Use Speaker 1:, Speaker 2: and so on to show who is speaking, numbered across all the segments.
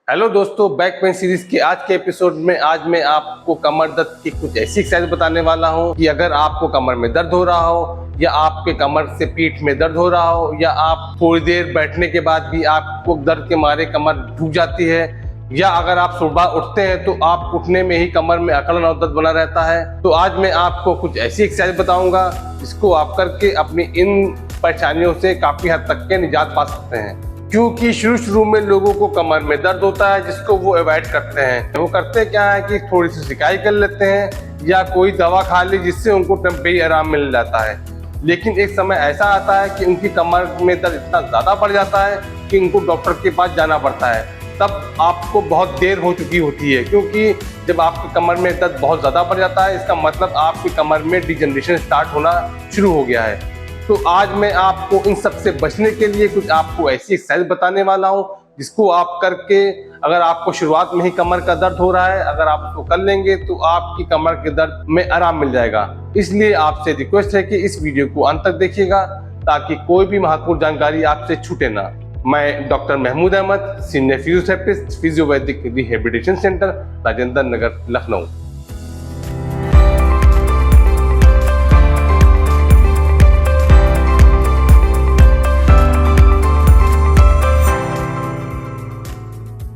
Speaker 1: Hello दोस्तों, back pain series के आज के एपिसोड में आज मैं आपको कमर दर्द की कुछ ऐसी एक्सरसाइज बताने वाला हूं कि अगर आपको कमर में दर्द हो रहा हो या आपके कमर से पीठ में दर्द हो रहा हो या आप थोड़ी देर बैठने के बाद भी आपको दर्द के मारे कमर झुक जाती है या अगर आप सुबह उठते हैं तो आप उठने में ही कमर में अकड़न और दर्द बना रहता है, तो आज मैं आपको कुछ ऐसी एक्सरसाइज बताऊंगा जिसको आप करके अपनी इन परेशानियों से काफी हद तक के निजात पा सकते हैं। क्योंकि शुरू में लोगों को कमर में दर्द होता है जिसको वो अवॉइड करते हैं। वो करते क्या है कि थोड़ी सी सिकाई कर लेते हैं या कोई दवा खा ली जिससे उनको टेम्परेरी आराम मिल जाता है। लेकिन एक समय ऐसा आता है कि उनकी कमर में दर्द इतना ज़्यादा बढ़ जाता है कि उनको डॉक्टर के पास जाना पड़ता है। तब आपको बहुत देर हो चुकी होती है, क्योंकि जब आपकी कमर में दर्द बहुत ज़्यादा बढ़ जाता है इसका मतलब आपकी कमर में डिजनरेशन स्टार्ट होना शुरू हो गया है। तो आज मैं आपको इन सब से बचने के लिए कुछ आपको ऐसी एक्सरसाइज बताने वाला हूं जिसको आप करके अगर आपको शुरुआत में ही कमर का दर्द हो रहा है, अगर आप उसको कर लेंगे तो आपकी कमर के दर्द में आराम मिल जाएगा। इसलिए आपसे रिक्वेस्ट है कि इस वीडियो को अंत तक देखिएगा ताकि कोई भी महत्वपूर्ण जानकारी आपसे छूटे ना। मैं doctor Mahmood Ahmad, senior physiotherapist, Physiovedic rehabilitation centre, Rajendra Nagar, Lucknow.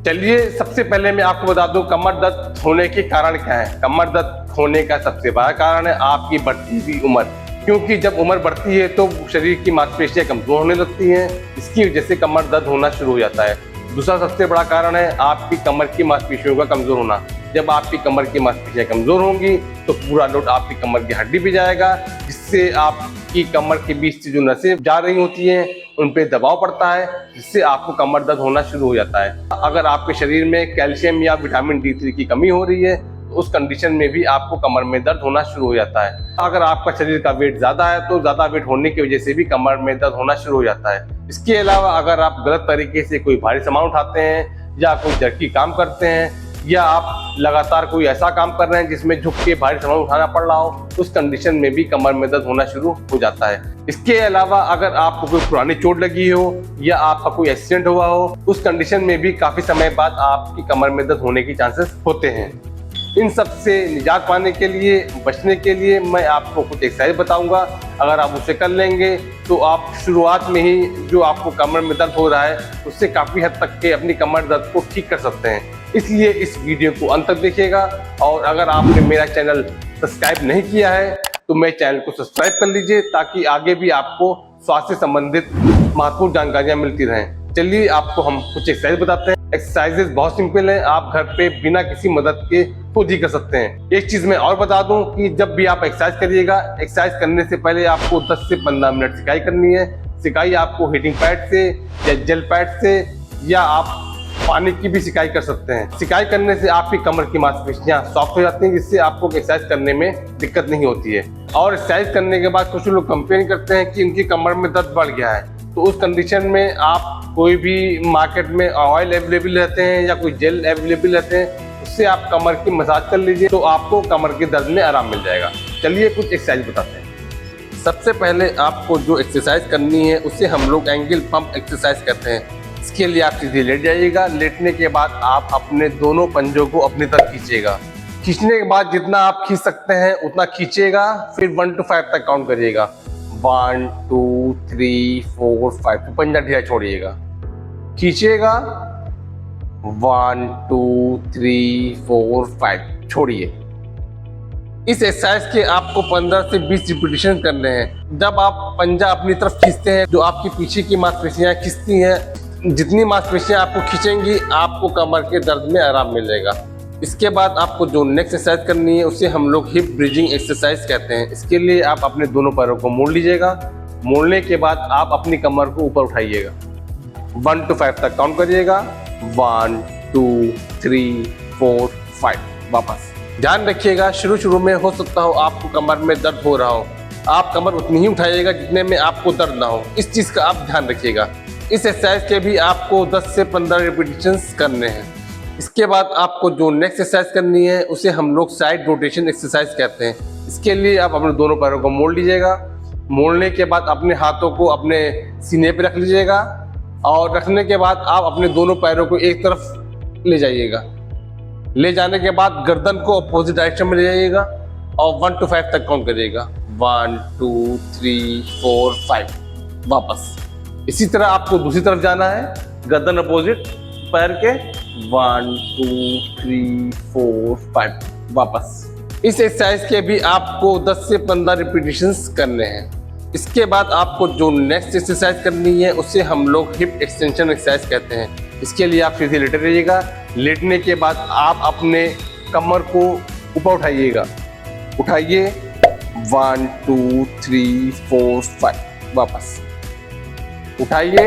Speaker 1: चलिए सबसे पहले मैं आपको बता दूं कमर दर्द होने के कारण क्या है। कमर दर्द होने का सबसे बड़ा कारण है आपकी बढ़ती हुई उम्र, क्योंकि जब उम्र बढ़ती है तो शरीर की मांसपेशियां कमजोर होने लगती हैं, इसकी वजह से कमर दर्द होना शुरू हो जाता है। दूसरा सबसे बड़ा कारण है आपकी कमर की मांसपेशियों का कमजोर होना। जब आपकी कमर की मांसपेशियां कमजोर होंगी तो पूरा लोड आपकी कमर की हड्डी पे जाएगा, जिससे आपकी कमर के बीच से जो नसें जा रही होती हैं उन पे दबाव पड़ता है, जिससे आपको कमर दर्द होना शुरू हो जाता है। अगर आपके शरीर में कैल्शियम या विटामिन D3 की कमी हो रही है तो उस कंडीशन में भी आपको कमर में दर्द होना शुरू हो जाता है। अगर आपका शरीर का वेट ज्यादा है तो ज्यादा वेट होने की वजह से भी कमर में दर्द होना शुरू हो जाता है। इसके अलावा अगर आप गलत तरीके से कोई भारी सामान उठाते हैं या कोई जर्की काम करते हैं या आप लगातार कोई ऐसा काम कर रहे हैं जिसमें झुक के भारी सामान उठाना पड़ रहा हो, उस कंडीशन में भी कमर में दर्द होना शुरू हो जाता है। इसके अलावा अगर आपको कोई पुरानी चोट लगी हो या आपका कोई एक्सीडेंट हुआ हो, उस कंडीशन में भी काफी समय बाद आपकी कमर में दर्द होने की चांसेस होते हैं। इन सब से निजात पाने के लिए, बचने के लिए मैं आपको कुछ एक्सरसाइज बताऊंगा। अगर आप उसे कर लेंगे तो आप शुरुआत में ही जो आपको कमर में दर्द हो रहा है उससे काफ़ी हद तक के अपनी कमर दर्द को ठीक कर सकते हैं। इसलिए इस वीडियो को अंत तक देखिएगा। और अगर आपने मेरा चैनल सब्सक्राइब नहीं किया है तो मेरे चैनल को सब्सक्राइब कर लीजिए ताकि आगे भी आपको स्वास्थ्य संबंधित महत्वपूर्ण जानकारियाँ मिलती रहें। चलिए आपको हम कुछ एक्सरसाइज बताते हैं। एक्सरसाइजेस बहुत सिंपल हैं, आप घर पे बिना किसी मदद के खुद ही कर सकते हैं। एक चीज मैं और बता दूं कि जब भी आप एक्सरसाइज करिएगा, एक्सरसाइज करने से पहले आपको 10 से 15 मिनट सिकाई करनी है। सिकाई आपको हीटिंग पैड से या जेल पैड से या आप पानी की भी सिकाई कर सकते हैं। सिकाई करने से आपकी कमर की मांसपेशियां सॉफ्ट हो जाती हैं, जिससे आपको एक्सरसाइज करने में दिक्कत नहीं होती है। और एक्सरसाइज करने के बाद कुछ लोग कंप्लेन करते हैं कि उनकी कमर में दर्द बढ़ गया है, तो उस कंडीशन में आप कोई भी मार्केट में ऑयल अवेलेबल रहते हैं या कोई जेल अवेलेबल रहते हैं, उससे आप कमर की मसाज कर लीजिए तो आपको कमर के दर्द में आराम मिल जाएगा। चलिए कुछ एक्सरसाइज बताते हैं। सबसे पहले आपको जो एक्सरसाइज करनी है उसे हम लोग एंगल पंप एक्सरसाइज करते हैं। इसके लिए आप सीधे लेट जाइएगा। लेटने के बाद आप अपने दोनों पंजों को अपनी तरफ खींचिएगा। खींचने के बाद जितना आप खींच सकते हैं उतना खींचिएगा, फिर 1 to 5 तक काउंट करिएगा। 1 2 3 4 5, तो पंजा ढीला छोड़िएगा, खींचिएगा। 1 2 3 4 5 छोड़िए। इस एक्सरसाइज के आपको 15 से 20 रिपीटेशन करने हैं। जब आप पंजा अपनी तरफ खींचते हैं, जो आपकी पीछे की मांसपेशियां खींचती हैं, जितनी मांसपेशियां आपको खींचेंगी आपको कमर के दर्द में आराम मिलेगा। इसके बाद आपको जो नेक्स्ट एक्सरसाइज करनी है उसे हम लोग हिप ब्रिजिंग एक्सरसाइज कहते हैं। इसके लिए आप अपने दोनों पैरों को मोड़ लीजिएगा। मोड़ने के बाद आप अपनी कमर को ऊपर उठाइएगा। 1 to 5 तक काउंट करिएगा। 1 2 3 4 5, वापस। ध्यान रखिएगा, शुरू में हो सकता हो आपको कमर में दर्द हो रहा हो, आप कमर उतनी ही उठाइएगा जितने में आपको दर्द ना हो। इस चीज़ का आप ध्यान रखिएगा। इस एक्सरसाइज के भी आपको 10 से 15 रिपीटेशंस करने हैं। इसके बाद आपको जो नेक्स्ट एक्सरसाइज करनी है उसे हम लोग साइड रोटेशन एक्सरसाइज कहते हैं। इसके लिए आप अपने दोनों पैरों को मोड़ लीजिएगा। मोड़ने के बाद अपने हाथों को अपने सीने पे रख लीजिएगा और रखने के बाद आप अपने दोनों पैरों को एक तरफ ले जाइएगा। ले जाने के बाद गर्दन को अपोजिट डायरेक्शन में ले जाइएगा और 1 to 5 तक काउंट करिएगा। 1 2 3 4 5 वापस। इसी तरह आपको दूसरी तरफ जाना है, गर्दन अपोजिट पैर के। 1 2 3 4 5 वापस। इस एक्सरसाइज के भी आपको 10 से 15 रिपीटेशंस करने हैं। इसके बाद आपको जो नेक्स्ट एक्सरसाइज करनी है उसे हम लोग हिप एक्सटेंशन एक्सरसाइज कहते हैं। इसके लिए आप सीधे लेटे रहिएगा। लेटने के बाद आप अपने कमर को ऊपर उठाइएगा। उठाइए 1 2 3 4 5 वापस। उठाइए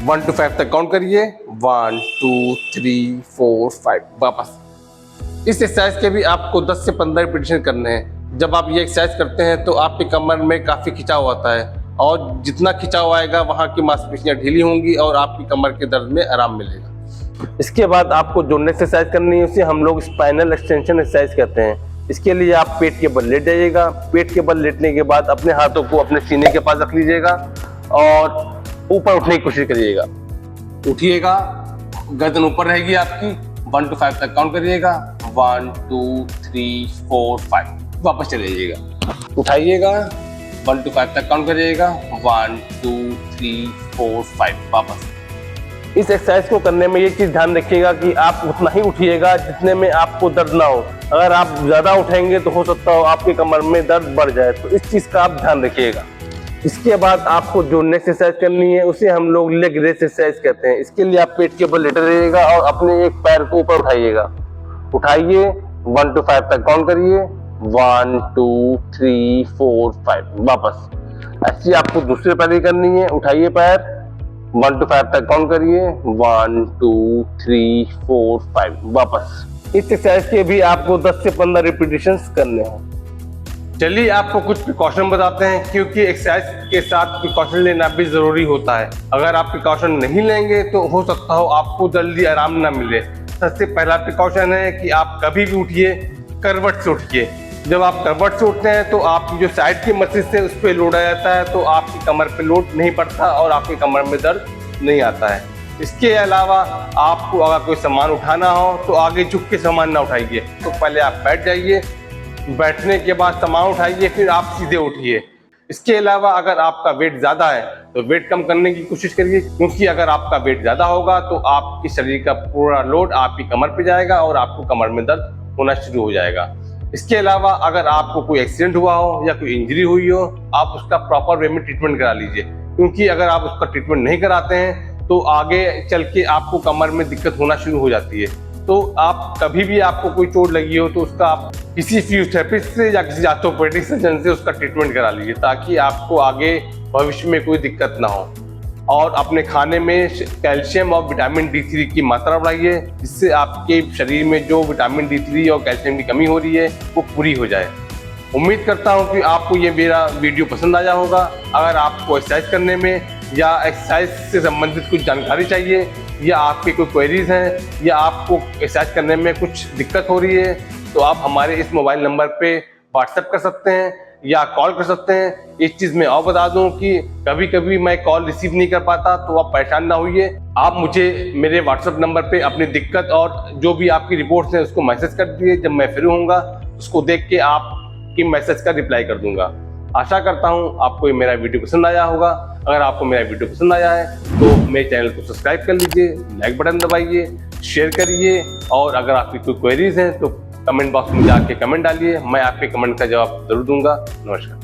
Speaker 1: 1 to 5 तक काउंट करिए। 1 2 3 4 5 वापस। इस एक्सरसाइज के भी आपको 10 से 15 रिपीटेशन करने हैं। जब आप ये एक्सरसाइज करते हैं तो आपके कमर में काफ़ी खिंचाव आता है और जितना खिंचाव आएगा वहाँ की मांसपेशियाँ ढीली होंगी और आपकी कमर के दर्द में आराम मिलेगा। इसके बाद आपको जो नेक्स्ट एक्सरसाइज करनी है उसे हम लोग स्पाइनल एक्सटेंशन एक्सरसाइज कहते हैं। इसके लिए आप पेट के बल लेट जाइएगा। पेट के बल लेटने के बाद अपने हाथों को अपने सीने के पास रख लीजिएगा और ऊपर उठने की कोशिश करिएगा। उठिएगा, गर्दन ऊपर रहेगी आपकी। 1 to 5 तक काउंट करिएगा। 1 2 3 4 5 वापस चले जाइएगा। उठाइएगा, 1 to 5 तक काउंट करिएगा। 1 2 3 4 5 वापस। इस एक्सरसाइज को करने में ये चीज़ ध्यान रखिएगा कि आप उतना ही उठिएगा जितने में आपको दर्द ना हो। अगर आप ज़्यादा उठेंगे तो हो सकता हो आपके कमर में दर्द बढ़ जाए, तो इस चीज़ का आप ध्यान रखिएगा। इसके बाद आपको जो नेक्स्ट एक्सरसाइज करनी है उसे हम लोग लेग रेस एक्सरसाइज कहते हैं। इसके लिए आप पेट के ऊपर लेटे रहिएगा और अपने एक पैर को ऊपर उठाइएगा। उठाइए, 1 to 5 तक काउंट करिए। 1 2 3 4 5 वापस। ऐसी आपको दूसरे पैर की करनी है। उठाइए पैर, 1 to 5 तक काउंट करिए। 1 2 3 4 5 वापस। इस एक्सरसाइज के भी आपको 10 से 15 रिपीटेशंस करने हैं। चलिए आपको कुछ प्रिकॉशन बताते हैं, क्योंकि एक्सरसाइज के साथ प्रिकॉशन लेना भी जरूरी होता है। अगर आप प्रिकॉशन नहीं लेंगे तो हो सकता हो आपको जल्दी आराम ना मिले। सबसे पहला प्रिकॉशन है कि आप कभी भी उठिए करवट से उठिए। जब आप करवट से उठते हैं तो आपकी जो साइड की मस्तिष्क है उस पर लोड आ जाता है, तो आपकी कमर पे लोड नहीं पड़ता और आपकी कमर में दर्द नहीं आता है। इसके अलावा आपको अगर कोई सामान उठाना हो तो आगे झुक के सामान ना उठाइए। तो पहले आप बैठ जाइए, बैठने के बाद सामान उठाइए, फिर आप सीधे उठिए। इसके अलावा अगर आपका वेट ज़्यादा है तो वेट कम करने की कोशिश करिए, क्योंकि अगर आपका वेट ज़्यादा होगा तो आपकी शरीर का पूरा लोड आपकी कमर पे जाएगा और आपको कमर में दर्द होना शुरू हो जाएगा। इसके अलावा अगर आपको कोई एक्सीडेंट हुआ हो या कोई इंजरी हुई हो, आप उसका प्रॉपर वे में ट्रीटमेंट करा लीजिए, क्योंकि अगर आप उसका ट्रीटमेंट नहीं कराते हैं तो आगे चल के आपको कमर में दिक्कत होना शुरू हो जाती है। तो आप कभी भी आपको कोई चोट लगी हो तो उसका आप किसी फिजियोथेरेपिस्ट से या किसी ऑर्थोपेडिक सर्जन से उसका ट्रीटमेंट करा लीजिए, ताकि आपको आगे भविष्य में कोई दिक्कत ना हो। और अपने खाने में कैल्शियम और विटामिन D3 की मात्रा बढ़ाइए, जिससे आपके शरीर में जो विटामिन D3 और कैल्शियम की कमी हो रही है वो पूरी हो जाए। उम्मीद करता हूँ कि आपको ये मेरा वीडियो पसंद आया होगा। अगर आपको एक्सरसाइज करने में या एक्सरसाइज से संबंधित कुछ जानकारी चाहिए या आपके कोई क्वेरीज हैं या आपको एक्सरसाइज करने में कुछ दिक्कत हो रही है, तो आप हमारे इस मोबाइल नंबर पे व्हाट्सएप कर सकते हैं या कॉल कर सकते हैं। एक चीज़ मैं और बता दूं कि कभी कभी मैं कॉल रिसीव नहीं कर पाता, तो आप परेशान ना होइए। आप मुझे मेरे व्हाट्सएप नंबर पे अपनी दिक्कत और जो भी आपकी रिपोर्ट्स हैं उसको मैसेज कर दीजिए। जब मैं फ्री होऊंगा उसको देख के आपकी मैसेज का रिप्लाई कर दूंगा। आशा करता हूँ आपको मेरा वीडियो पसंद आया होगा। अगर आपको मेरा वीडियो पसंद आया है तो मेरे चैनल को सब्सक्राइब कर लीजिए, लाइक बटन दबाइए, शेयर करिए, और अगर आपकी कोई क्वेरीज हैं तो कमेंट बॉक्स में जाके कमेंट डालिए। मैं आपके कमेंट का जवाब जरूर दूंगा। नमस्कार।